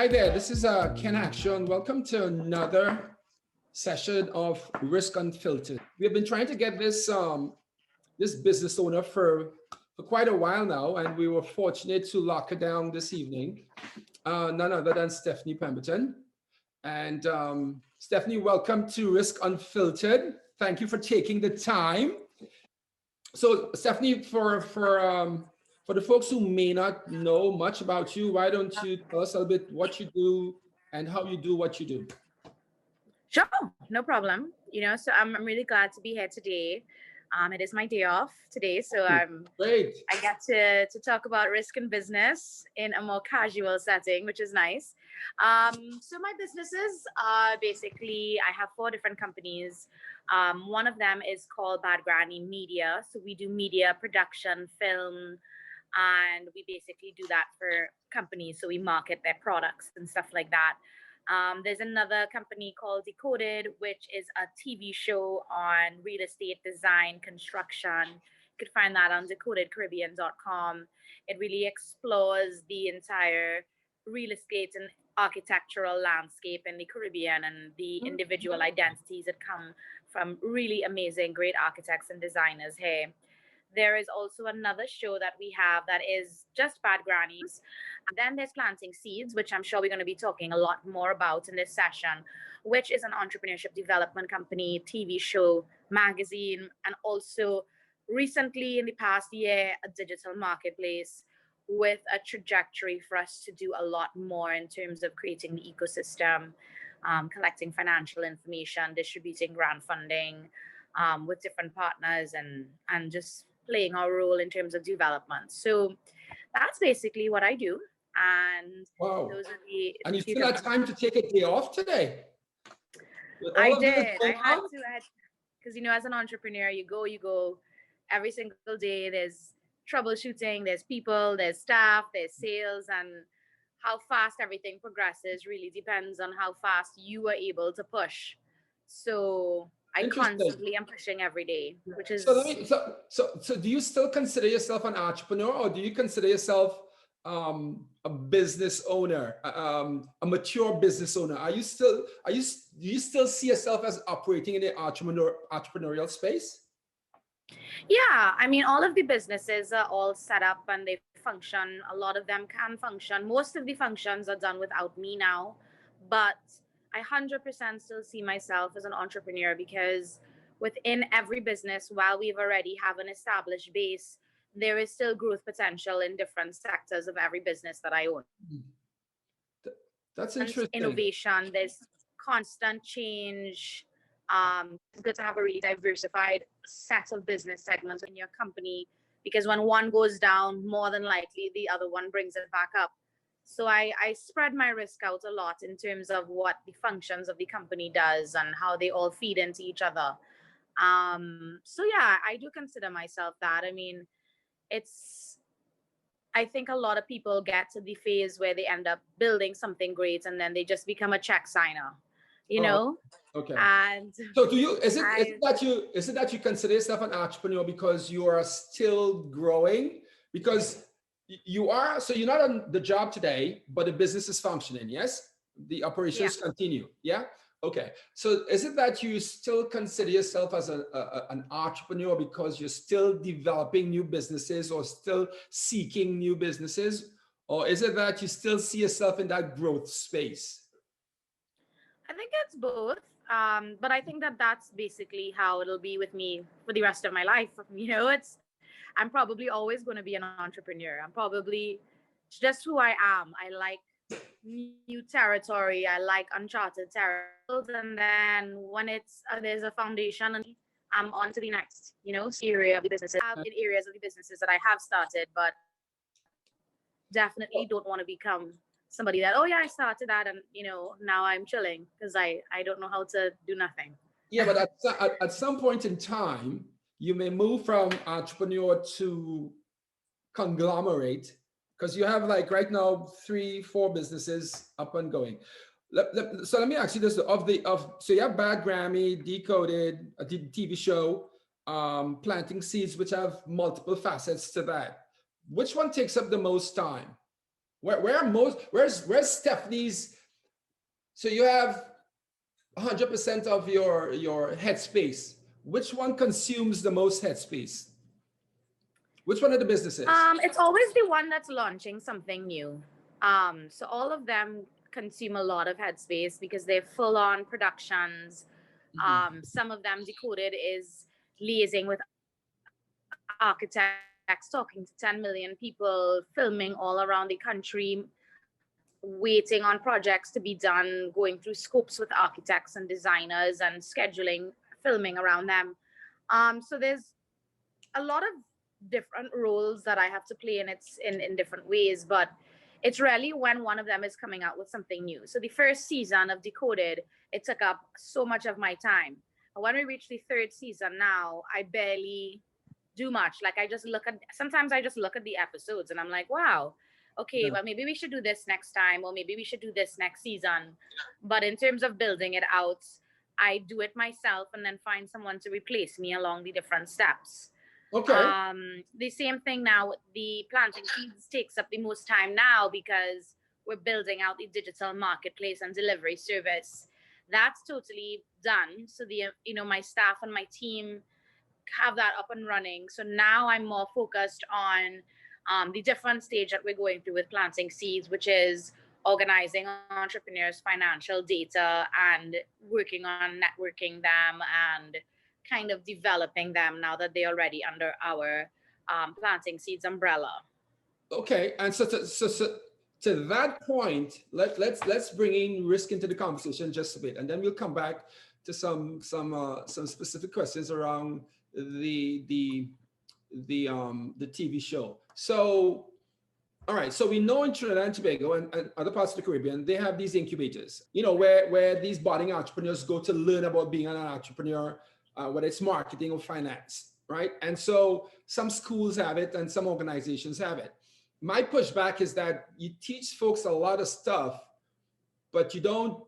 Hi there, this is Ken Hackshaw, and welcome to another session of Risk Unfiltered. We have been trying to get this this business owner for quite a while now, and we were fortunate to lock her down this evening. None other than Stephanie Pemberton. And Stephanie, welcome to Risk Unfiltered. Thank you for taking the time. So Stephanie, for the folks who may not know much about you, why don't you tell us a little bit what you do and how you do what you do? Sure, no problem. So I'm really glad to be here today. It is my day off today, so Great. I get to talk about risk and business in a more casual setting, which is nice. So my businesses are basically, I have 4 different companies. One of them is called Bad Granny Media. So we do media production, film, and we basically do that for companies. So we market their products and stuff like that. There's another company called Decoded, which is a TV show on real estate design, construction. You could find that on decodedcaribbean.com. It really explores the entire real estate and architectural landscape in the Caribbean and the individual identities that come from really amazing, great architects and designers here. There is also another show that we have that is just Bad Grannies. And then there's Planting Seeds, which I'm sure we're going to be talking a lot more about in this session, which is an entrepreneurship development company, TV show, magazine, and also recently in the past year, a digital marketplace with a trajectory for us to do a lot more in terms of creating the ecosystem, collecting financial information, distributing grant funding with different partners, and just playing our role in terms of development. So that's basically what I do. And wow. Those are the and you still had time to take a day off today? I did. I had to, because as an entrepreneur, you go every single day. There's troubleshooting, there's people, there's staff, there's sales, and how fast everything progresses really depends on how fast you are able to push. So I constantly am pushing every day, which is so do you still consider yourself an entrepreneur, or do you consider yourself a business owner, a mature business owner? Do you still see yourself as operating in the entrepreneurial space? Yeah, I mean, all of the businesses are all set up and they function. A lot of them can function. Most of the functions are done without me now, but I 100% still see myself as an entrepreneur, because within every business, while we've already have an established base, there is still growth potential in different sectors of every business that I own. That's interesting. Innovation, there's constant change. It's good to have a really diversified set of business segments in your company, because when one goes down, more than likely the other one brings it back up. So I spread my risk out a lot in terms of what the functions of the company does and how they all feed into each other. So yeah, I do consider myself that. I mean, I think a lot of people get to the phase where they end up building something great and then they just become a check signer, know? Okay. And so is it that you consider yourself an entrepreneur because you are still growing? Because you are, so you're not on the job today, but the business is functioning, yes? The operations continue, yeah? Okay, so is it that you still consider yourself as an entrepreneur because you're still developing new businesses or still seeking new businesses? Or is it that you still see yourself in that growth space? I think it's both. But I think that's basically how it'll be with me for the rest of my life. I'm probably always going to be an entrepreneur. It's just who I am. I like new territory. I like uncharted territory. And then when there's a foundation, and I'm on to the next, area of the businesses. In areas of the businesses that I have started, but definitely don't want to become somebody that, oh yeah, I started that and now I'm chilling because I don't know how to do nothing. Yeah, but at some point in time, you may move from entrepreneur to conglomerate, because you have like right now 3-4 businesses up and going. So let me ask you this: so you have Bad Granny, Decoded, a TV show, Planting Seeds, which have multiple facets to that. Which one takes up the most time? Where's Stephanie's? So you have 100% of your headspace. Which one consumes the most headspace? Which one of the businesses? It's always the one that's launching something new. So all of them consume a lot of headspace because they're full on productions. Some of them, Decoded is liaising with architects, talking to 10 million people, filming all around the country, waiting on projects to be done, going through scopes with architects and designers and scheduling, filming around them. So there's a lot of different roles that I have to play, and it's in different ways, but it's really when one of them is coming out with something new. So the first season of Decoded, it took up so much of my time. And when we reach the third season now, I barely do much. Like sometimes I just look at the episodes and I'm like, wow, okay, well, maybe we should do this next time, or maybe we should do this next season. But in terms of building it out, I do it myself and then find someone to replace me along the different steps. Okay. The same thing now with the planting seeds takes up the most time now because we're building out the digital marketplace and delivery service. That's totally done. So my staff and my team have that up and running. So now I'm more focused on the different stage that we're going through with planting seeds, which is organizing entrepreneurs' financial data and working on networking them and kind of developing them now that they're already under our planting seeds umbrella. Okay, and so to that point, let's bring in risk into the conversation just a bit, and then we'll come back to some specific questions around the TV show. So, all right, so we know in Trinidad and Tobago and other parts of the Caribbean, they have these incubators, where these budding entrepreneurs go to learn about being an entrepreneur, whether it's marketing or finance, right? And so some schools have it and some organizations have it. My pushback is that you teach folks a lot of stuff, but they don't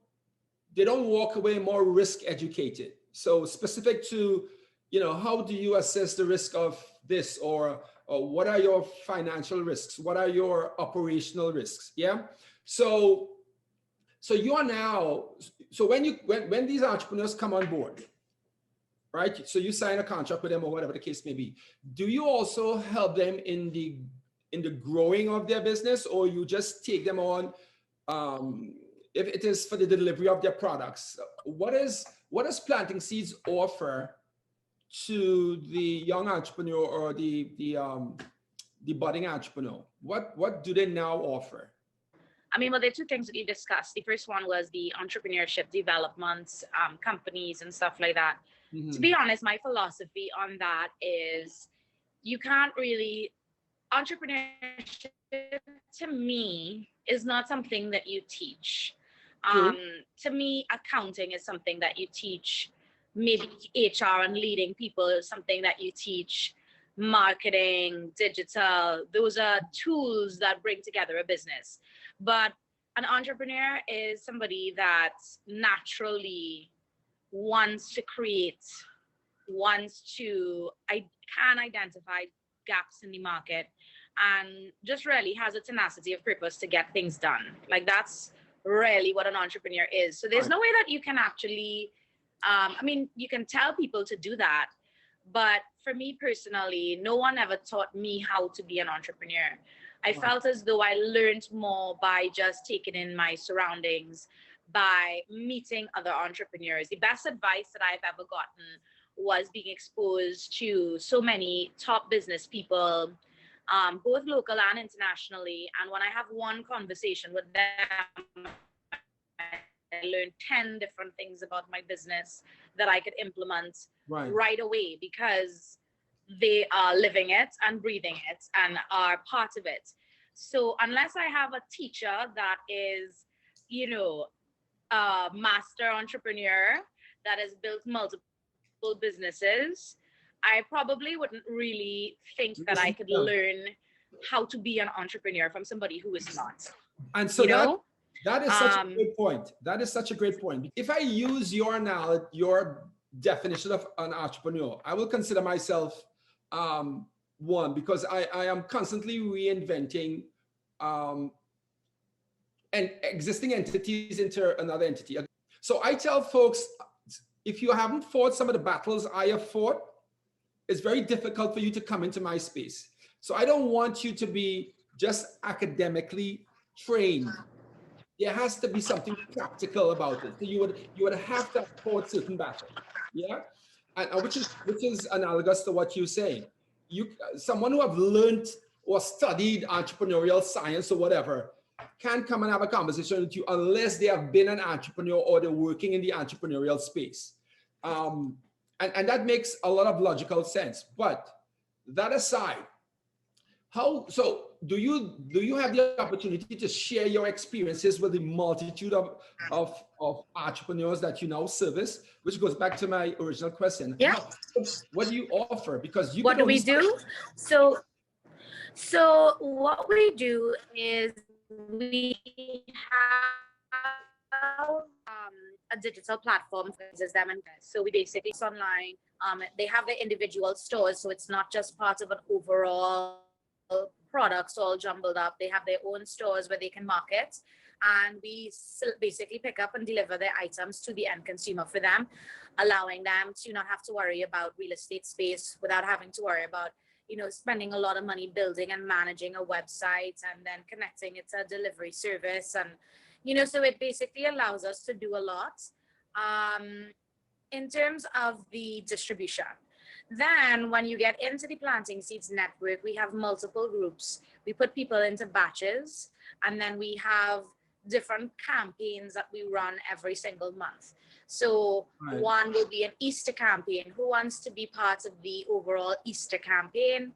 walk away more risk educated. So specific to, how do you assess the risk of this, or what are your financial risks? What are your operational risks? Yeah. So you are now, so when these entrepreneurs come on board, right? So you sign a contract with them or whatever the case may be. Do you also help them in the growing of their business, or you just take them on if it is for the delivery of their products? What does Planting Seeds offer to the young entrepreneur or the budding entrepreneur? What do they now offer? I mean, well, there are two things that you discussed. The first one was the entrepreneurship development, companies and stuff like that. Mm-hmm. To be honest, my philosophy on that is you can't really, entrepreneurship to me is not something that you teach. To me, accounting is something that you teach. Maybe HR and leading people is something that you teach. Marketing, digital, those are tools that bring together a business. But an entrepreneur is somebody that naturally wants to create, can identify gaps in the market, and just really has a tenacity of purpose to get things done. Like, that's really what an entrepreneur is. So there's no way that you can actually, you can tell people to do that. But for me personally, no one ever taught me how to be an entrepreneur. I felt as though I learned more by just taking in my surroundings, by meeting other entrepreneurs. The best advice that I've ever gotten was being exposed to so many top business people, both local and internationally. And when I have one conversation with them, I learned 10 different things about my business that I could implement right away, because they are living it and breathing it and are part of it. So unless I have a teacher that is, a master entrepreneur that has built multiple businesses, I probably wouldn't really think that I could learn how to be an entrepreneur from somebody who is not. And so that is such a great point. That is such a great point. If I use your knowledge, your definition of an entrepreneur, I will consider myself one, because I am constantly reinventing and existing entities into another entity. So I tell folks, if you haven't fought some of the battles I have fought, it's very difficult for you to come into my space. So I don't want you to be just academically trained. There has to be something practical about it. So you would have to afford certain battles, yeah, and which is analogous to what you're saying. Someone who have learned or studied entrepreneurial science or whatever can't come and have a conversation with you unless they have been an entrepreneur or they're working in the entrepreneurial space, and that makes a lot of logical sense. But that aside, do you have the opportunity to share your experiences with the multitude of entrepreneurs that you now service, which goes back to my original question? Yeah. What do you offer? Because what do we do? So what we do is we have a digital platform that uses them, and so we basically it's online. They have their individual stores, so it's not just part of an overall products all jumbled up. They have their own stores where they can market, and we basically pick up and deliver their items to the end consumer for them, allowing them to not have to worry about real estate space without having to worry about spending a lot of money building and managing a website and then connecting it to a delivery service. And so it basically allows us to do a lot in terms of the distribution. Then when you get into the Planting Seeds network, we have multiple groups. We put people into batches, and then we have different campaigns that we run every single month. So right. One will be an Easter campaign. Who wants to be part of the overall Easter campaign?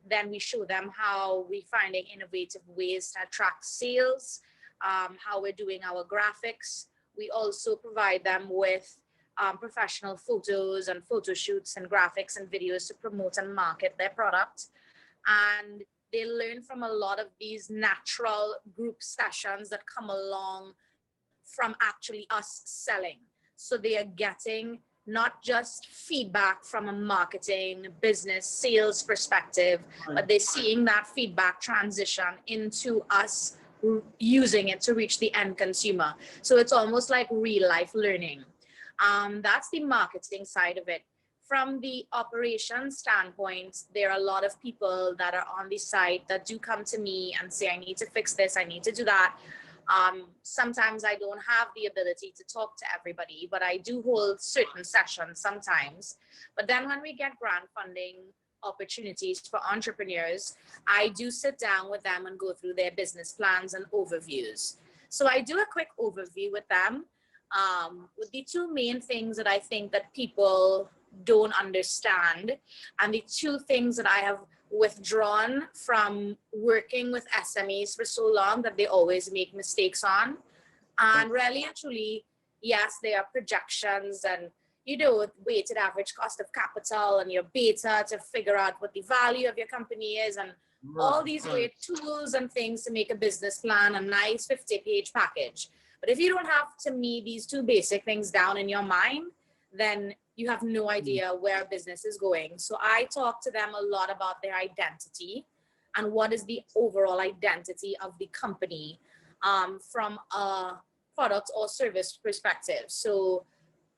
Then we show them how we're finding innovative ways to attract sales, how we're doing our graphics. We also provide them with professional photos and photo shoots and graphics and videos to promote and market their product. And they learn from a lot of these natural group sessions that come along from actually us selling. So they are getting not just feedback from a marketing, business, sales perspective, but they're seeing that feedback transition into us using it to reach the end consumer. So it's almost like real life learning. That's the marketing side of it. From the operations standpoint, there are a lot of people that are on the site that do come to me and say, I need to fix this, I need to do that. Sometimes I don't have the ability to talk to everybody, but I do hold certain sessions sometimes. But then when we get grant funding opportunities for entrepreneurs, I do sit down with them and go through their business plans and overviews. So I do a quick overview with them. With the two main things that I think that people don't understand, and the two things that I have withdrawn from working with SMEs for so long that they always make mistakes on. And really and truly, yes, there are projections and weighted average cost of capital and your beta to figure out what the value of your company is, and all these great tools and things to make a business plan, a nice 50-page package. But if you don't have, to me, these two basic things down in your mind, then you have no idea where business is going. So I talk to them a lot about their identity and what is the overall identity of the company from a product or service perspective. So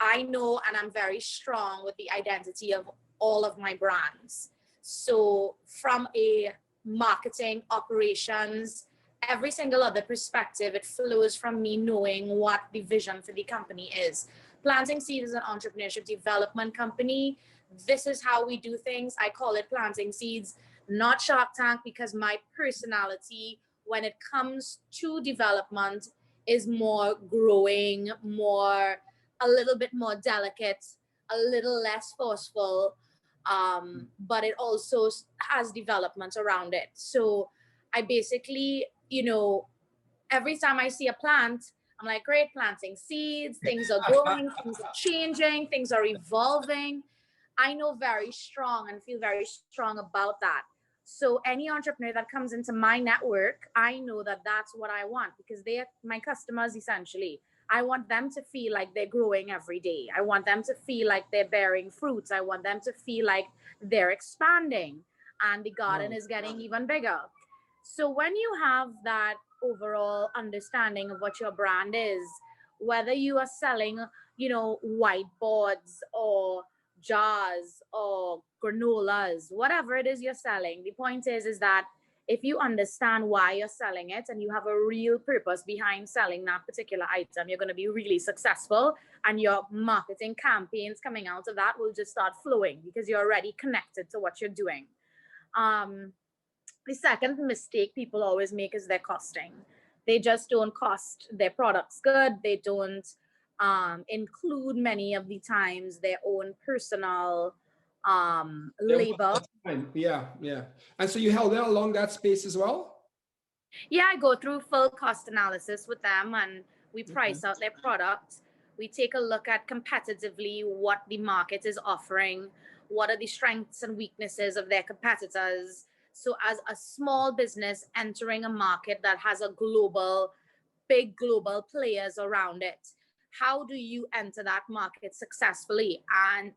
I know, and I'm very strong with the identity of all of my brands. So from a marketing, operations, every single other perspective, it flows from me knowing what the vision for the company is. Planting Seeds is an entrepreneurship development company. This is how we do things. I call it Planting Seeds, not Shark Tank, because my personality when it comes to development is more growing, a little bit more delicate, a little less forceful, but it also has development around it. So I basically, every time I see a plant, I'm like, great, planting seeds, things are growing, things are changing, things are evolving. I know very strong and feel very strong about that. So any entrepreneur that comes into my network, I know that that's what I want, because they are my customers essentially. I want them to feel like they're growing every day. I want them to feel like they're bearing fruits. I want them to feel like they're expanding and the garden is getting even bigger. So when you have that overall understanding of what your brand is, whether you are selling, you know, whiteboards or jars or granolas, whatever it is you're selling. The point is that if you understand why you're selling it and you have a real purpose behind selling that particular item, you're going to be really successful, and your marketing campaigns coming out of that will just start flowing because you're already connected to what you're doing. The second mistake people always make is their costing. They just don't cost their products good. They don't include many of the times their own personal labor. Yeah. And so you held it along that space as well? Yeah, I go through full cost analysis with them, and we price out their products. We take a look at competitively what the market is offering, what are the strengths and weaknesses of their competitors. So as a small business entering a market that has a big global players around it, how do you enter that market successfully? And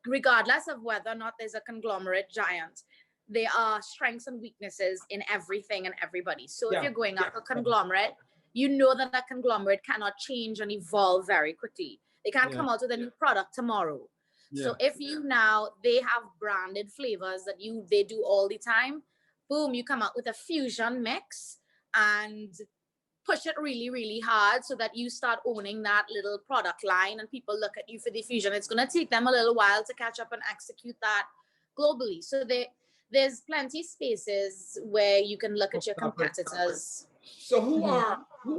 regardless of whether or not there's a conglomerate giant, there are strengths and weaknesses in everything and everybody. So if you're going after a conglomerate, you know that that conglomerate cannot change and evolve very quickly. They can't come out with a new product tomorrow. So if they have branded flavors that they do all the time, boom, you come out with a fusion mix and push it really, really hard so that you start owning that little product line and people look at you for the fusion. It's going to take them a little while to catch up and execute that globally. So there's plenty spaces where you can look at your competitors. So who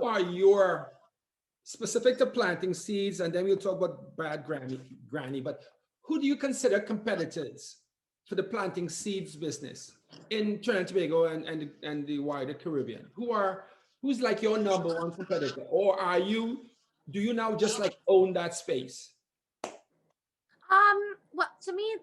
are your, specific to planting seeds, and then we'll talk about Bad Granny, but who do you consider competitors for the planting seeds business in Trinidad and Tobago and the wider Caribbean? Who's like your number one competitor? Or do you now just like own that space? Well, to me,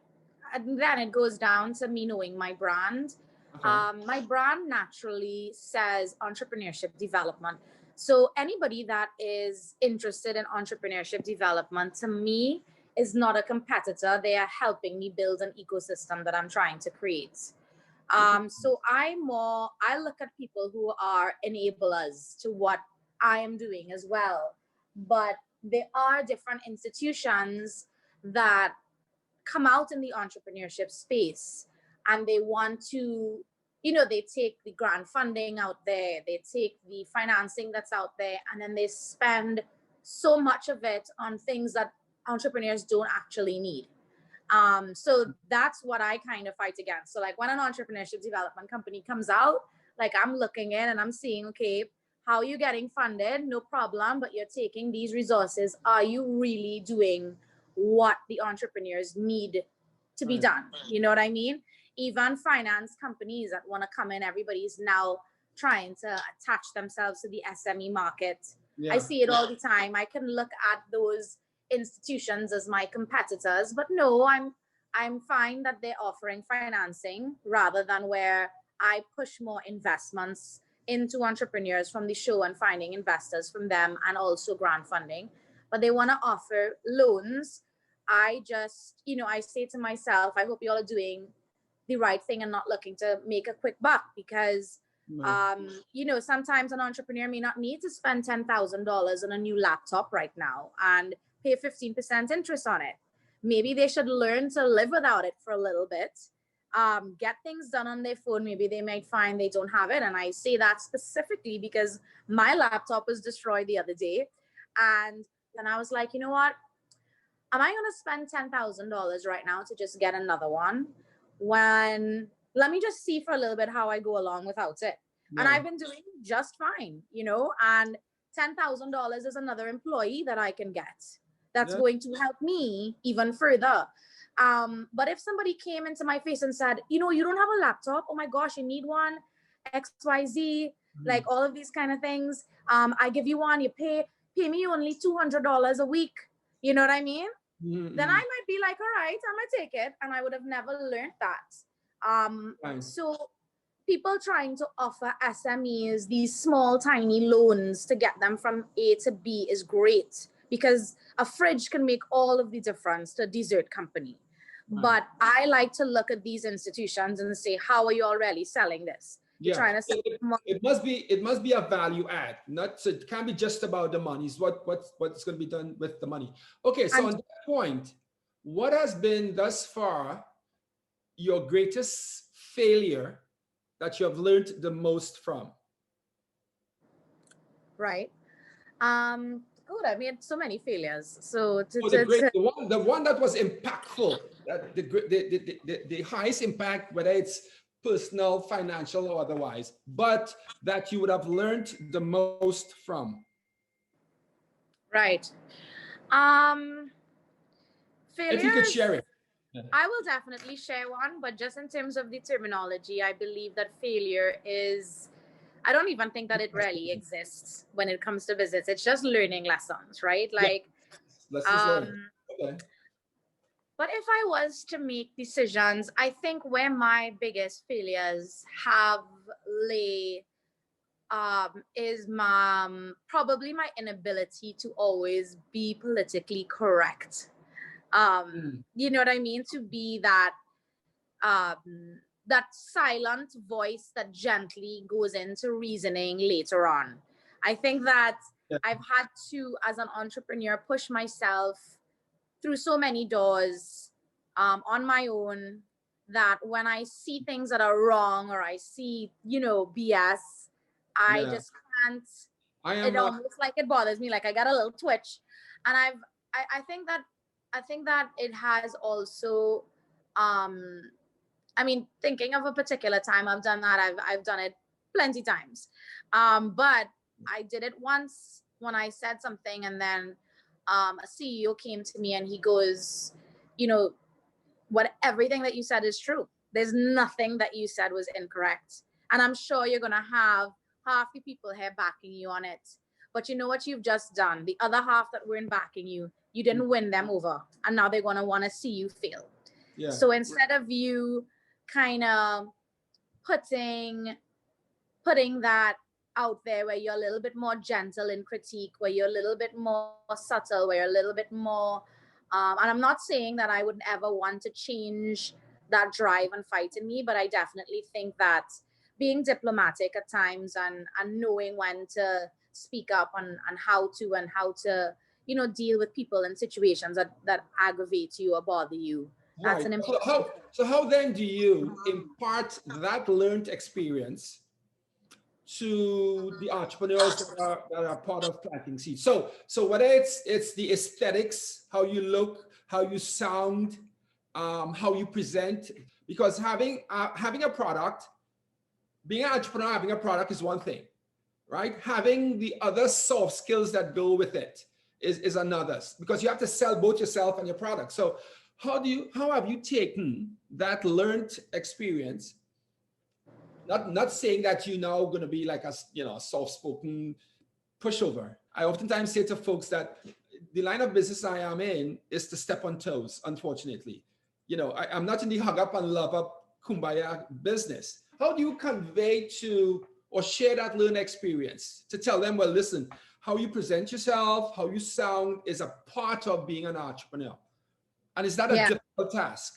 then it goes down to me knowing my brand. Okay. My brand naturally says entrepreneurship development. So anybody that is interested in entrepreneurship development, to me, is not a competitor. They are helping me build an ecosystem that I'm trying to create. So I look at people who are enablers to what I am doing as well. But there are different institutions that come out in the entrepreneurship space, and they want to, they take the grant funding out there, they take the financing that's out there, and then they spend so much of it on things that entrepreneurs don't actually need. So that's what I kind of fight against. So like when an entrepreneurship development company comes out, like I'm looking in and I'm seeing, okay, how are you getting funded? No problem, but you're taking these resources. Are you really doing what the entrepreneurs need to be done? You know what I mean? Even finance companies that want to come in, everybody's now trying to attach themselves to the SME market. I see it all the time. I can look at those institutions as my competitors, but no, I'm fine that they're offering financing rather than where I push more investments into entrepreneurs from the show and finding investors from them, and also grant funding. But they want to offer loans. I just, I say to myself, I hope you all are doing the right thing and not looking to make a quick buck, because sometimes an entrepreneur may not need to spend $10,000 on a new laptop right now and pay 15% interest on it. Maybe they should learn to live without it for a little bit, get things done on their phone. Maybe they might find they don't have it. And I say that specifically because my laptop was destroyed the other day. And then I was like, you know what? Am I going to spend $10,000 right now to just get another one? Let me just see for a little bit how I go along without it. Yeah. And I've been doing just fine, and $10,000 is another employee that I can get. That's going to help me even further. But if somebody came into my face and said, you don't have a laptop, oh my gosh, you need one, XYZ, like all of these kind of things. I give you one, you pay me only $200 a week. You know what I mean? Mm-hmm. Then I might be like, all right, I'm gonna take it. And I would have never learned that. So people trying to offer SMEs these small, tiny loans to get them from A to B is great, because a fridge can make all of the difference to a dessert company. But I like to look at these institutions and say, how are you already selling this? You're Yeah. trying to sell It, more. it must be a value add. Not so it can't be just about the money. It's what's going to be done with the money. Okay, so And on that point, what has been thus far your greatest failure that you have learned the most from? right. Good. I made so many failures. So Oh, the one that was impactful, that the highest impact, whether it's personal, financial, or otherwise, but that you would have learned the most from. right. If you could Failures. share it. Yeah. I will definitely share one, but just in terms of the terminology, I believe that failure is, I don't even think that it really exists when it comes to business. It's just learning lessons, right? Yeah. Like, Lessons learned. Okay. but if I was to make decisions, I think where my biggest failures have lay is probably my inability to always be politically correct. You know what I mean? To be that that silent voice that gently goes into reasoning later on. I think that Yeah. I've had to, as an entrepreneur, push myself through so many doors on my own, that when I see things that are wrong or I see, BS, I Yeah. just can't. I It am. almost like it bothers me. Like I got a little twitch, and I think that it has also, um, I mean, thinking of a particular time I've done that. I've done it plenty times, but I did it once when I said something, and then a CEO came to me and he goes, you know, everything that you said is true. There's nothing that you said was incorrect, and I'm sure you're gonna have half the people here backing you on it. But you know what you've just done? The other half that weren't backing you, you didn't win them over, and now they're gonna want to see you fail. Yeah. So instead of you kind of putting that out there, where you're a little bit more gentle in critique, where you're a little bit more subtle, where you're a little bit more and I'm not saying that I would ever want to change that drive and fight in me, but I definitely think that being diplomatic at times, and knowing when to speak up, and how to deal with people in situations that aggravate you or bother you, that's Right. an So important. how then do you impart that learned experience to the entrepreneurs that are part of planting seeds? So whether it's the aesthetics, how you look, how you sound, how you present, because having a product, being an entrepreneur, having a product is one thing, right? Having the other soft skills that go with it is another, because you have to sell both yourself and your product. So how have you taken that learned experience? Not saying that you're now going to be like a soft-spoken pushover. I oftentimes say to folks that the line of business I am in is to step on toes, unfortunately. I'm not in the hug up and love up kumbaya business. How do you convey to or share that learned experience to tell them, well, listen, how you present yourself, how you sound is a part of being an entrepreneur? And is that a Yeah, difficult task?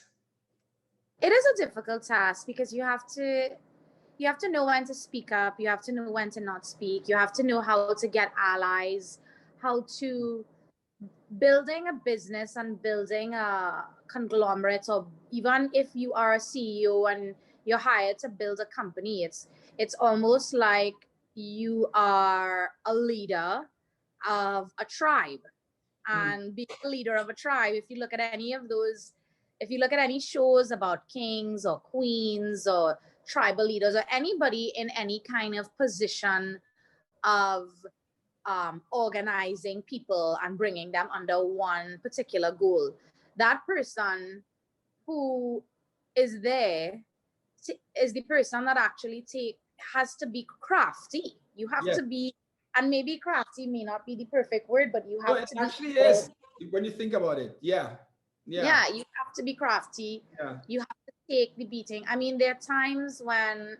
it is a difficult task, because you have to know when to speak up, you have to know when to not speak, you have to know how to get allies, how to building a business and building a conglomerate, or even if you are a CEO and you're hired to build a company, it's almost like you are a leader of a tribe. And being a leader of a tribe, if you look at any shows about kings or queens or tribal leaders, or anybody in any kind of position of organizing people and bringing them under one particular goal, that person who is there is the person that actually has to be crafty. You have Yes. to be, and maybe crafty may not be the perfect word, but you No, have it to be actually able. is when you think about it. Yeah. Yeah. Yeah, you have to be crafty. Yeah. You have to take the beating. I mean, there are times when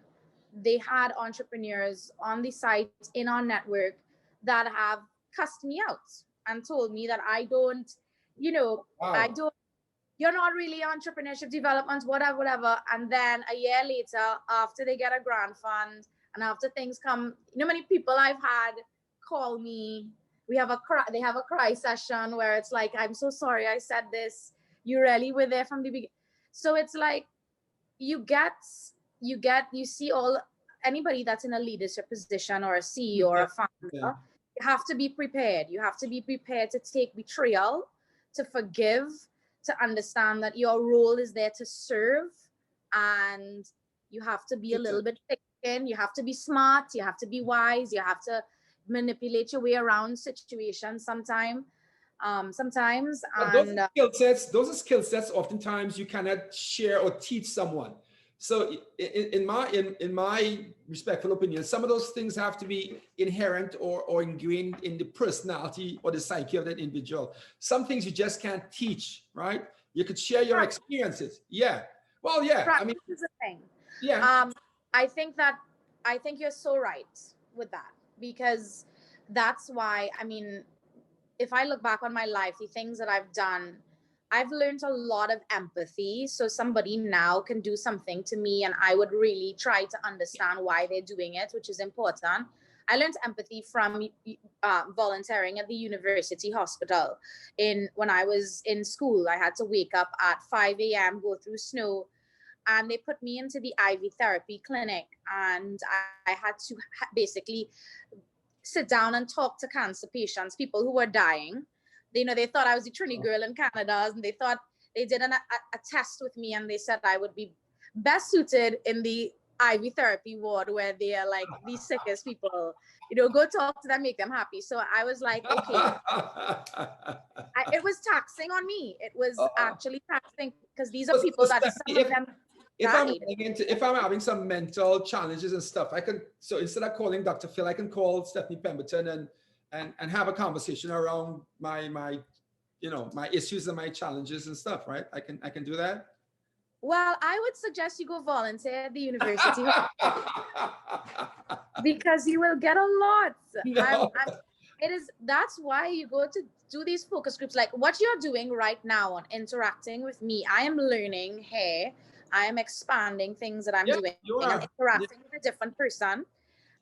they had entrepreneurs on the site in our network that have cussed me out and told me that I don't, I Wow. don't. you're not really entrepreneurship development, whatever. And then a year later, after they get a grant fund and after things come, many people I've had call me. They have a cry session where it's like, I'm so sorry I said this. You really were there from the beginning. So it's like you see anybody that's in a leadership position or a CEO or a founder, you have to be prepared. You have to be prepared to take betrayal, to forgive, to understand that your role is there to serve, and you have to be a little bit thick-skinned. You have to be smart. You have to be wise. You have to manipulate your way around situations sometimes. Those are skill sets oftentimes you cannot share or teach someone. So in my respectful opinion, some of those things have to be inherent or ingrained in the personality or the psyche of that individual. Some things you just can't teach, right? You could share your experiences. Yeah. Well, yeah. I mean, this is the thing. Yeah. I think you're so right with that, because that's why, I mean, if I look back on my life, the things that I've done, I've learned a lot of empathy. So somebody now can do something to me and I would really try to understand why they're doing it, which is important. I learned empathy from volunteering at the university hospital. When I was in school, I had to wake up at 5 a.m., go through snow, and they put me into the IV therapy clinic. And I had to basically sit down and talk to cancer patients, people who were dying. They thought I was the Trini girl in Canada, and they thought they did a test with me, and they said I would be best suited in the IV therapy ward where they are like the sickest people. Go talk to them, make them happy. So I was like, okay. It was taxing on me. It was actually taxing, because these are people that some of them died. If I'm having some mental challenges and stuff, so instead of calling Dr. Phil, I can call Stephanie Pemberton and have a conversation around my issues and my challenges and stuff, right? I can do that. Well, I would suggest you go volunteer at the university because you will get a lot. No. That's why you go to do these focus groups, like what you're doing right now on interacting with me. I am learning here. I am expanding things that I'm doing and interacting with a different person.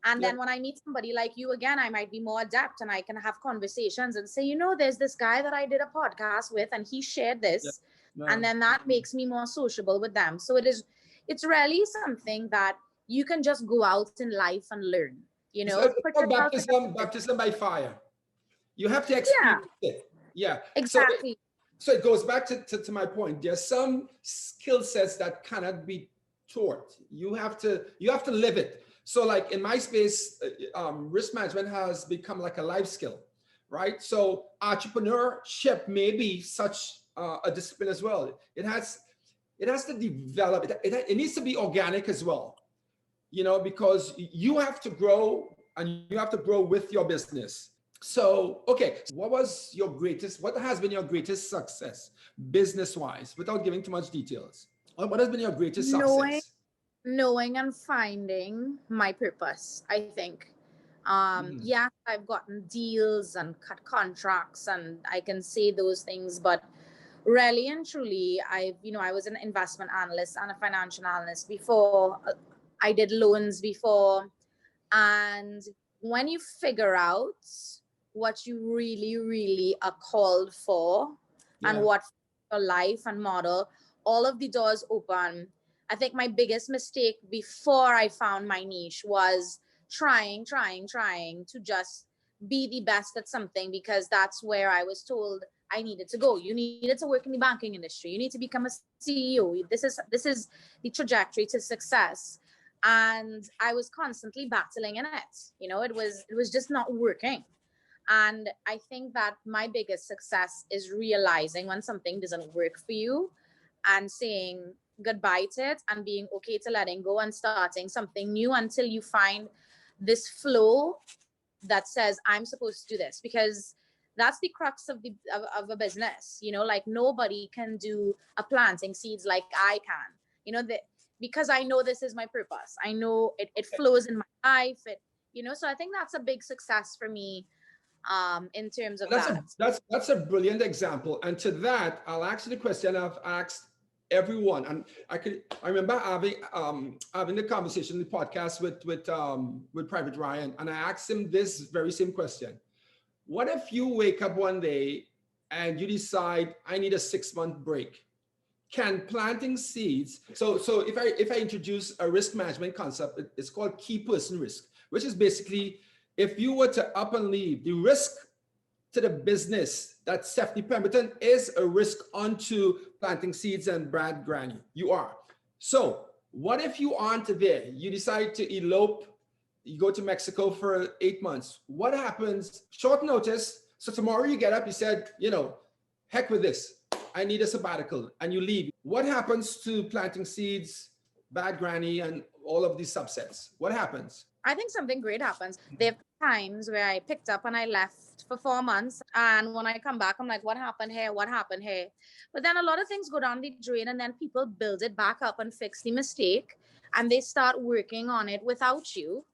And then when I meet somebody like you again, I might be more adept and I can have conversations and say, there's this guy that I did a podcast with and he shared this. And then that makes me more sociable with them. So it's really something that you can just go out in life and learn, So baptism by fire. You have to experience it. Yeah. Exactly. So it goes back to my point. There's some skill sets that cannot be taught. You have to live it. So like in my space, risk management has become like a life skill, right? So entrepreneurship may be such a discipline as well. It has to develop. It needs to be organic as well, because you have to grow and you have to grow with your business. So, okay, what has been your greatest success business-wise, without giving too much details? What has been your greatest success? Knowing and finding my purpose, I think. Yeah, I've gotten deals and cut contracts and I can say those things, but really and truly, I was an investment analyst and a financial analyst before. I did loans before. And when you figure out what you really, really are called for and what your life and model, all of the doors open. I think my biggest mistake before I found my niche was trying to just be the best at something, because that's where I was told I needed to go. You needed to work in the banking industry. You need to become a CEO. This is the trajectory to success. And I was constantly battling in it. It was just not working. And I think that my biggest success is realizing when something doesn't work for you and saying goodbye to it and being okay to letting go and starting something new until you find this flow that says, I'm supposed to do this. Because that's the crux of a business. Like nobody can do a planting seeds like I can, because I know this is my purpose. I know it flows in my life. So I think that's a big success for me. in terms of That's that. that's a brilliant example. And to that, I'll ask you the question I've asked everyone. And I remember having the conversation, the podcast with Private Ryan, and I asked him this very same question. What if you wake up one day and you decide I need a 6-month break? Can planting seeds, so if I introduce a risk management concept, it's called key person risk, which is basically if you were to up and leave, the risk to the business that Stephanie Pemberton is a risk onto planting seeds and Brad Granny. You are. So what if you aren't there? You decide to elope, you go to Mexico for 8 months. What happens? Short notice. So tomorrow you get up, you said, heck with this. I need a sabbatical, and you leave. What happens to planting seeds, Bad Granny, and all of these subsets? What happens? I think something great happens. There are times where I picked up and I left for 4 months, and when I come back, I'm like, what happened here? What happened here? But then a lot of things go down the drain, and then people build it back up and fix the mistake, and they start working on it without you.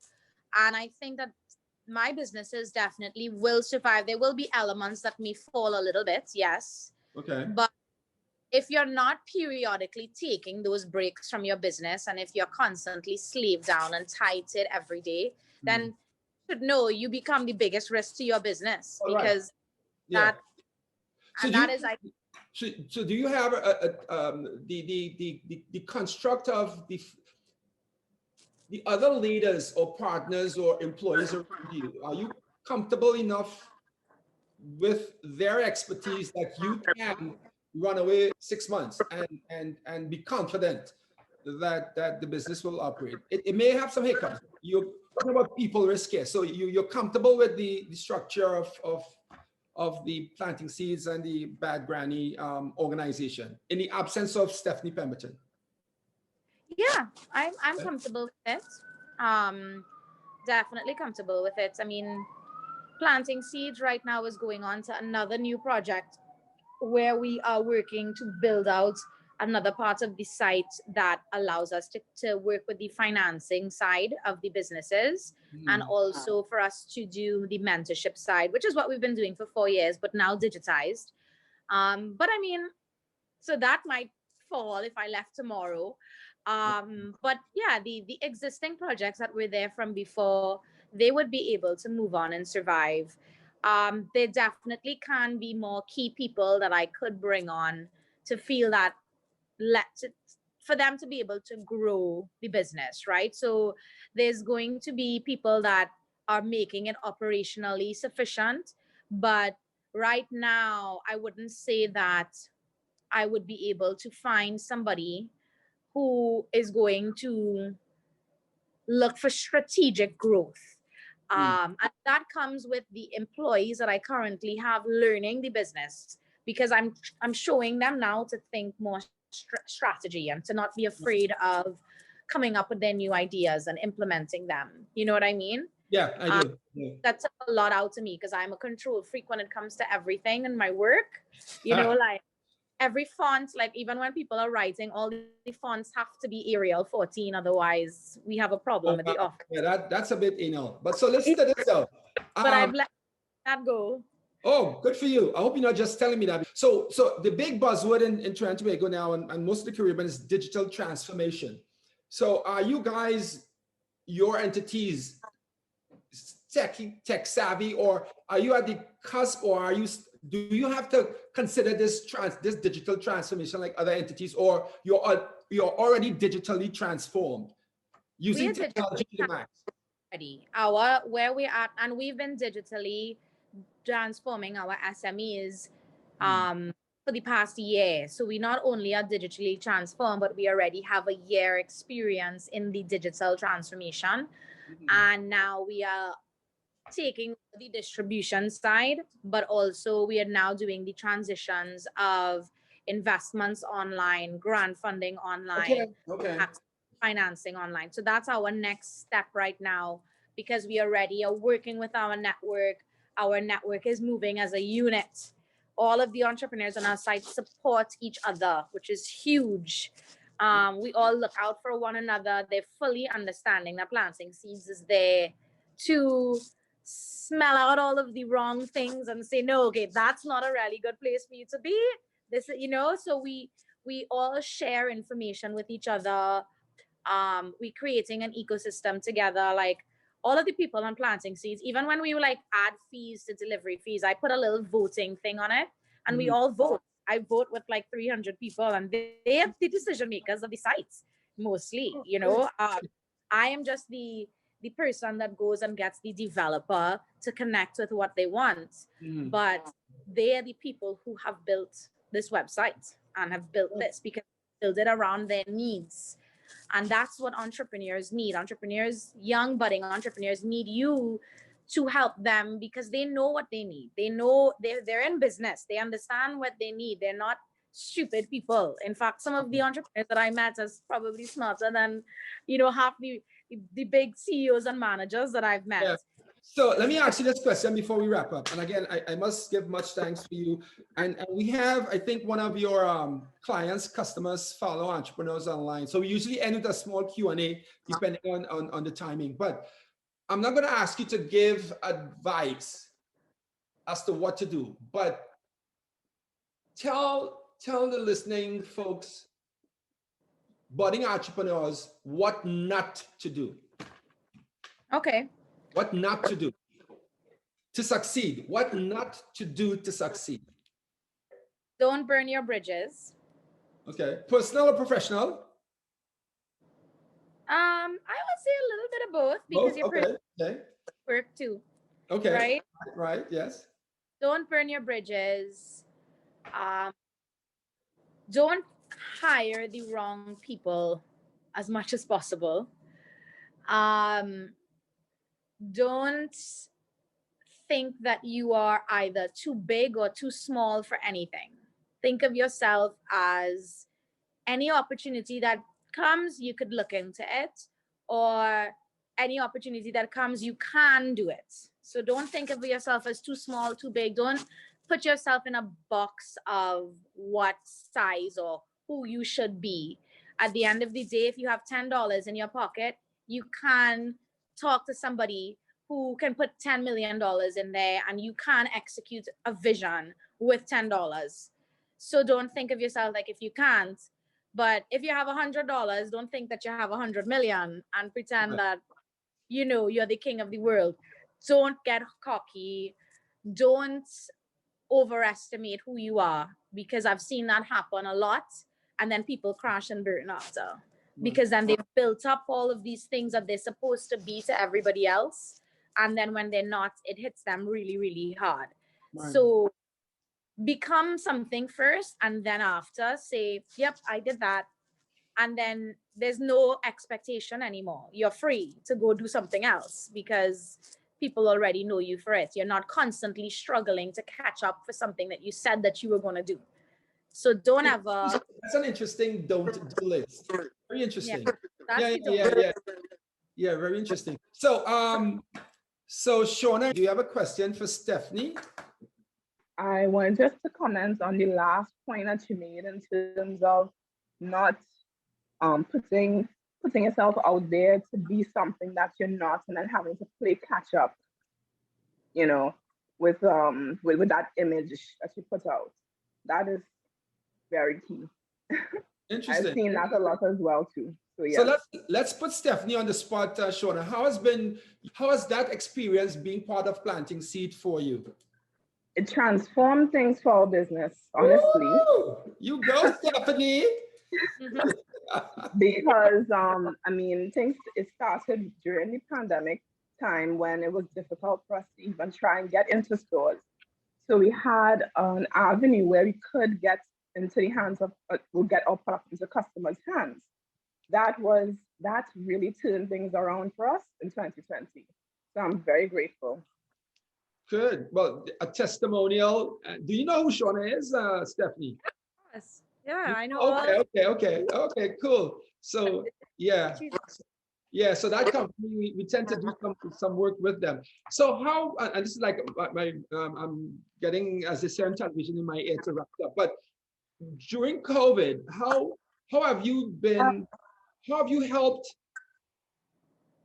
And I think that my businesses definitely will survive. There will be elements that may fall a little bit, yes. Okay. But if you're not periodically taking those breaks from your business, and if you're constantly slaved down and tied to it every day, then you should know you become the biggest risk to your business. All because right. So do you have the construct of the other leaders or partners or employees around you? Are you comfortable enough with their expertise that you can run away 6 months and be confident that the business will operate? It may have some hiccups. You're talking about people risk here. So you're comfortable with the structure of the planting seeds and the Bad Granny organization in the absence of Stephanie Pemberton? Yeah, I'm comfortable with it. Definitely comfortable with it. I mean, planting seeds right now is going on to another new project where we are working to build out another part of the site that allows us to work with the financing side of the businesses, and also for us to do the mentorship side, which is what we've been doing for 4 years, but now digitized. But I mean, so that might fall if I left tomorrow. But yeah, the existing projects that were there from before, they would be able to move on and survive. There definitely can be more key people that I could bring on to feel that for them to be able to grow the business, right? So there's going to be people that are making it operationally sufficient, but right now I wouldn't say that I would be able to find somebody who is going to look for strategic growth. And that comes with the employees that I currently have learning the business, because I'm showing them now to think more strategy and to not be afraid of coming up with their new ideas and implementing them. You know what I mean? Yeah, I do. Yeah. That's a lot out to me because I'm a control freak when it comes to everything in my work. You know, like every font, like even when people are writing, all the fonts have to be Arial 14, otherwise we have a problem at the office. Yeah, that's a bit anal. But so listen to this though. But I've let that go. Oh, good for you. I hope you're not just telling me that. So the big buzzword in Trinidad and Tobago now and most of the Caribbean is digital transformation. So are you guys, your entities, tech savvy, or are you at the cusp, or do you have to consider this digital transformation like other entities, or you're already digitally transformed using technology to the max? Where we're at, and we've been digitally transforming our SMEs for the past year. So we not only are digitally transformed, but we already have a year experience in the digital transformation. And now we are taking the distribution side, but also we are now doing the transitions of investments online, grant funding online, financing online. So that's our next step right now, because we already are working with our network. Our network is moving as a unit. All of the entrepreneurs on our site support each other, which is huge. We all look out for one another. They're fully understanding that planting seeds is there to smell out all of the wrong things and say, no, okay, that's not a really good place for you to be. This, so we all share information with each other. We creating an ecosystem together, like all of the people on planting seeds, even when we like add fees to delivery fees, I put a little voting thing on it and we all vote. I vote with like 300 people and they are the decision makers of the sites mostly, I am just the person that goes and gets the developer to connect with what they want. But they are the people who have built this website and have built this because they build it around their needs. And that's what entrepreneurs need. Young budding entrepreneurs need you to help them because they know what they need. They know they're in business. They understand what they need. They're not stupid people. In fact, some of the entrepreneurs that I met is probably smarter than, half the big CEOs and managers that I've met. Yeah. So let me ask you this question before we wrap up. And again, I must give much thanks for you. And we have, I think, one of your clients, customers, follow entrepreneurs online. So we usually end with a small Q&A depending on the timing. But I'm not going to ask you to give advice as to what to do. But tell the listening folks, budding entrepreneurs, what not to do. Okay. What not to do to succeed. What not to do to succeed. Don't burn your bridges. Okay. Personal or professional? I would say a little bit of both because your okay. work too. Okay. Right. Yes. Don't burn your bridges. Don't hire the wrong people as much as possible. Don't think that you are either too big or too small for anything. Think of yourself as any opportunity that comes, you could look into it, or any opportunity that comes, you can do it. So don't think of yourself as too small, too big. Don't put yourself in a box of what size or who you should be. At the end of the day, if you have $10 in your pocket, you can talk to somebody who can put $10 million in there and you can execute a vision with $10. So don't think of yourself like if you can't, but if you have $100, don't think that you have 100 million and pretend that, you're the king of the world. Don't get cocky. Don't overestimate who you are because I've seen that happen a lot. And then people crash and burn after because then they've built up all of these things that they're supposed to be to everybody else. And then when they're not, it hits them really, really hard. So become something first and then after say, yep, I did that. And then there's no expectation anymore. You're free to go do something else because people already know you for it. You're not constantly struggling to catch up for something that you said that you were going to do. So don't ever. That's an interesting don't do list. Very interesting. Yeah, very interesting. So, Shauna, do you have a question for Stephanie? I want just to comment on the last point that you made in terms of not putting yourself out there to be something that you're not, and then having to play catch up, with that image that you put out. That is very key. Interesting. I've seen that a lot as well too. So yeah. So let's put Stephanie on the spot, Shauna. How has that experience being part of Planting Seed for you? It transformed things for our business, honestly. Ooh, you go, Stephanie. Because it started during the pandemic time when it was difficult for us to even try and get into stores. So we had an avenue where we could get into the hands of, we'll get our product into customers' hands. That really turned things around for us in 2020. So I'm very grateful. Good. Well, a testimonial. Do you know who Shauna is, Stephanie? Yes. Yeah, I know. Okay, cool. So yeah. So that company, we tend to do some work with them. So how, and this is like I'm getting, as they say on television, in my ear to wrap up. But during COVID, how have you helped?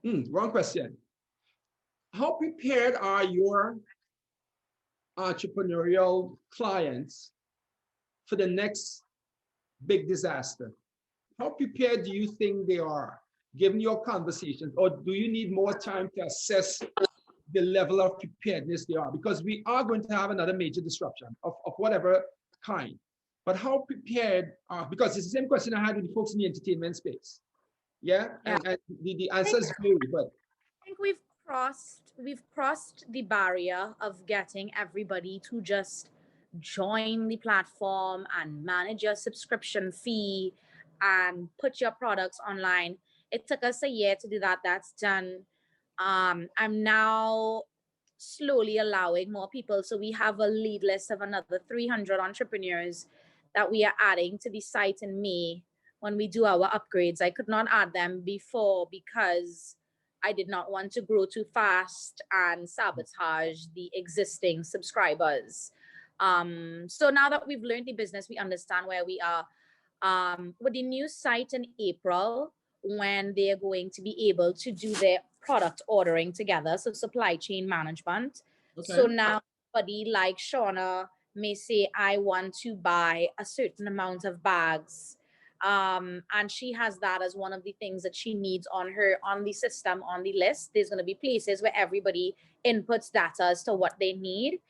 Wrong question. how prepared are your entrepreneurial clients for the next big disaster? How prepared do you think they are, given your conversations, or do you need more time to assess the level of preparedness they are? Because we are going to have another major disruption of whatever kind. But how prepared are, because it's the same question I had with the folks in the entertainment space. Yeah, Yeah. and the answers vary, but I think we've crossed the barrier of getting everybody to just join the platform and manage your subscription fee and put your products online. It took us a year to do that. That's done. I'm now slowly allowing more people. So we have a lead list of another 300 entrepreneurs that we are adding to the site in May when we do our upgrades. I could not add them before because I did not want to grow too fast and sabotage the existing subscribers. So now that we've learned the business, we understand where we are. With the new site in April, when they're going to be able to do their product ordering together, so supply chain management. okay. So now somebody like Shauna may say, I want to buy a certain amount of bags. And she has that as one of the things that she needs on the system, on the list. There's going to be places where everybody inputs data as to what they need.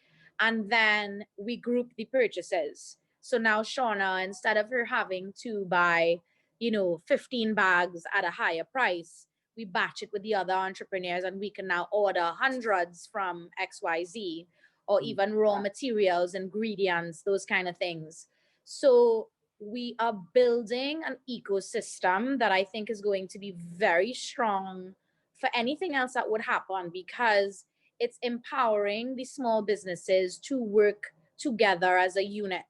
And then we group the purchases. So now Shauna, instead of her having to buy, 15 bags at a higher price, we batch it with the other entrepreneurs and we can now order hundreds from XYZ, or even raw materials, ingredients, those kind of things. So we are building an ecosystem that I think is going to be very strong for anything else that would happen, because it's empowering the small businesses to work together as a unit,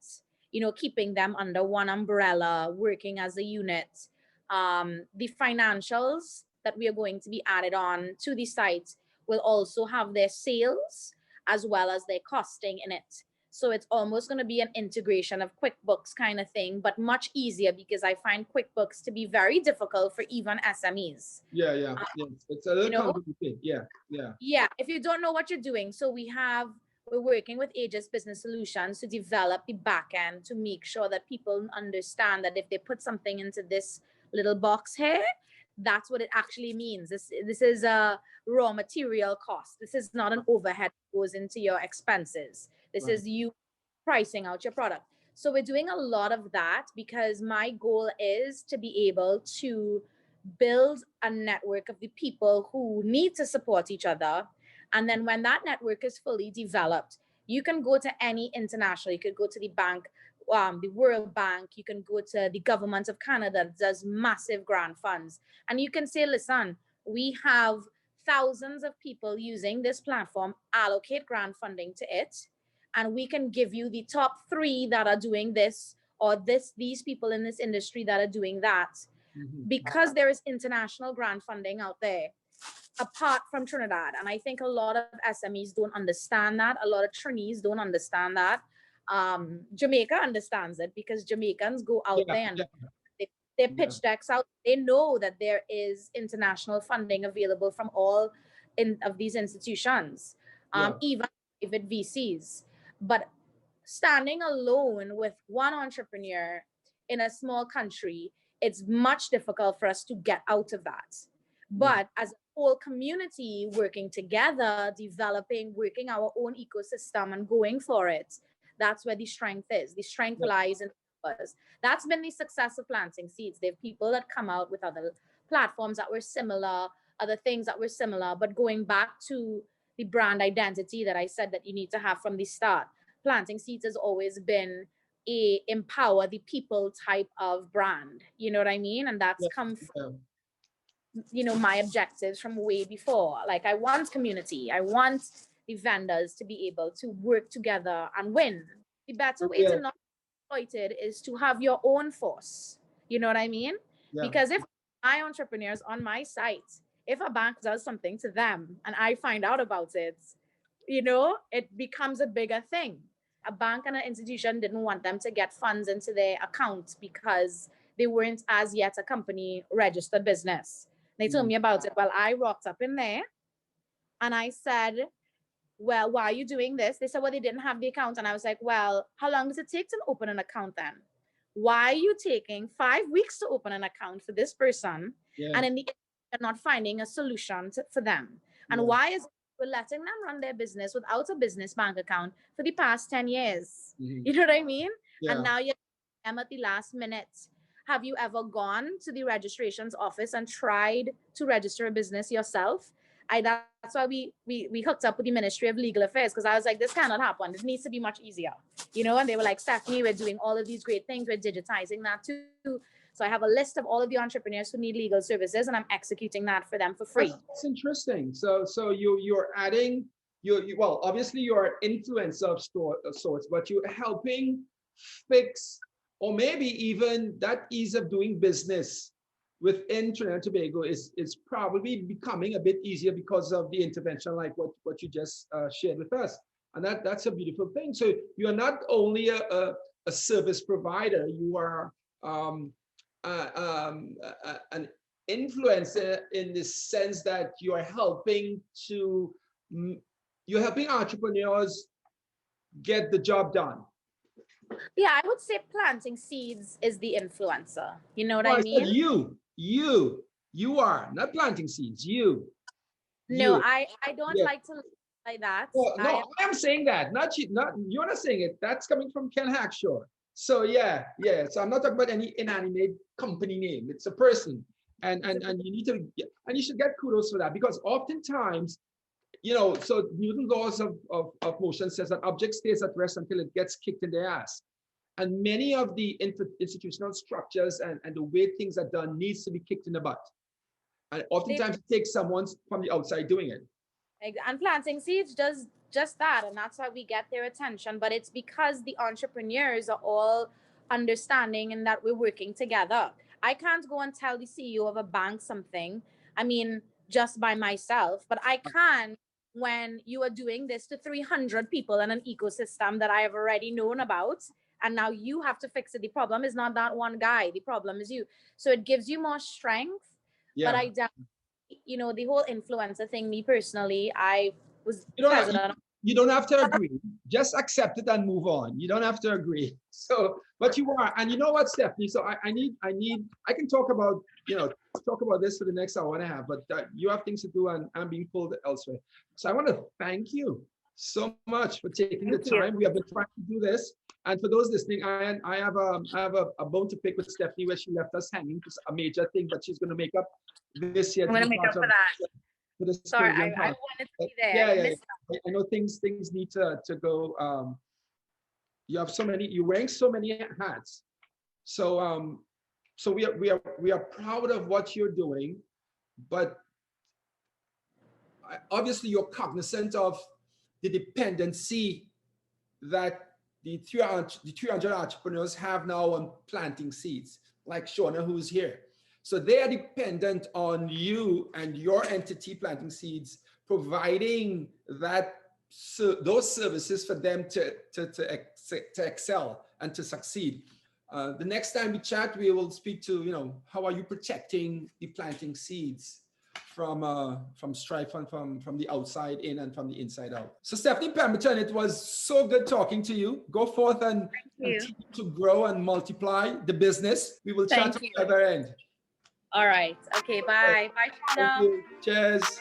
keeping them under one umbrella, working as a unit. The financials that we are going to be added on to the site will also have their sales as well as their costing in it. So it's almost going to be an integration of QuickBooks kind of thing, but much easier, because I find QuickBooks to be very difficult for even SMEs. Yeah. It's a little complicated. Yeah. If you don't know what you're doing. So we're working with Aegis Business Solutions to develop the back end to make sure that people understand that if they put something into this little box here, that's what it actually means. This is a raw material cost. This is not an overhead that goes into your expenses. This Right. is you pricing out your product. So we're doing a lot of that because my goal is to be able to build a network of the people who need to support each other. And then when that network is fully developed, you can go to any international, you could go to the bank, the World Bank, you can go to the government of Canada that does massive grant funds. And you can say, listen, we have thousands of people using this platform, allocate grant funding to it, and we can give you the top 3 that are doing this, or these people in this industry that are doing that. Because there is international grant funding out there apart from Trinidad. And I think a lot of SMEs don't understand that. A lot of trainees don't understand that. Jamaica understands it because Jamaicans go out there and they pitch decks out. They know that there is international funding available from all of these institutions, even private VCs. But standing alone with one entrepreneur in a small country, it's much difficult for us to get out of that. But as a whole community working together, developing, working our own ecosystem and going for it, that's where the strength is. The strength lies in us. That's been the success of Planting Seeds. There are people that come out with other platforms that were similar, other things that were similar, but going back to the brand identity that I said that you need to have from the start. Planting Seeds has always been a empower the people type of brand. You know what I mean? And that's come from, my objectives from way before. Like, I want community. I want the vendors to be able to work together and win. The better way to not exploit it is to have your own force. You know what I mean? Because if my entrepreneurs on my site, if a bank does something to them and I find out about it, it becomes a bigger thing. A bank and an institution didn't want them to get funds into their accounts because they weren't as yet a company registered business. They told me about it. Well, I rocked up in there And I said, well, why are you doing this? They said, well, they didn't have the account. And I was like, well, how long does it take to open an account then? Why are you taking 5 weeks to open an account for this person? Yeah. And in the end, you're not finding a solution for them. And why is we're letting them run their business without a business bank account for the past 10 years? You know what I mean? Yeah. And now you're them at the last minute. Have you ever gone to the registrations office and tried to register a business yourself? That's why we hooked up with the Ministry of Legal Affairs, because I was like, this cannot happen. This needs to be much easier, you know. And they were like, Stephanie, we're doing all of these great things. We're digitizing that too. So I have a list of all of the entrepreneurs who need legal services, and I'm executing that for them for free. That's interesting. So you're adding well, obviously you're an influencer of sorts, but you're helping fix, or maybe even that ease of doing business within Trinidad and Tobago is probably becoming a bit easier because of the intervention, like what you just shared with us. And that's a beautiful thing. So you're not only a service provider, you are an influencer in the sense that you're helping entrepreneurs get the job done. Yeah, I would say planting seeds is the influencer. You know what I mean? You are not planting seeds. No, I don't like to like that. Well, no, I am saying that. Not you. Not you're not saying it. That's coming from Ken Hackshaw. So yeah. So I'm not talking about any inanimate company name. It's a person, and you need to, and you should get kudos for that, because oftentimes, you know, so Newton's laws of motion says that object stays at rest until it gets kicked in the ass. And many of the institutional structures and the way things are done needs to be kicked in the butt. And oftentimes it takes someone from the outside doing it. And planting seeds does just that. And that's why we get their attention. But it's because the entrepreneurs are all understanding and that we're working together. I can't go and tell the CEO of a bank something, I mean, just by myself, but I can when you are doing this to 300 people in an ecosystem that I have already known about. And now you have to fix it. The problem is not that one guy. The problem is you. So it gives you more strength. Yeah. But I definitely, you know, the whole influencer thing, me personally, I was president. You don't have to agree. Just accept it and move on. You don't have to agree. So, but you are, and you know what, Stephanie? So I can talk about this for the next hour and a half, but you have things to do, and I'm being pulled elsewhere. So I want to thank you so much for taking the time. We have been trying to do this. And for those listening, I have a bone to pick with Stephanie, where she left us hanging to a major thing, but she's going to make up this year. I'm going to make up for that. Sorry, I wanted to be there. Yeah. I know things need to go. You have so many. You're wearing so many hats. So we are proud of what you're doing, but obviously you're cognizant of the dependency that the 300 entrepreneurs have now on planting seeds, like Shauna, who's here. So they are dependent on you and your entity, Planting Seeds, providing those services for them to excel and to succeed. The next time we chat, we will speak to, how are you protecting the Planting Seeds from strife and from the outside in and from the inside out. So Stephanie Pemberton, it was so good talking to you. Go forth and continue to grow and multiply the business. We will chat at the other end. All right. Okay. Bye. Bye. Thank you. Cheers.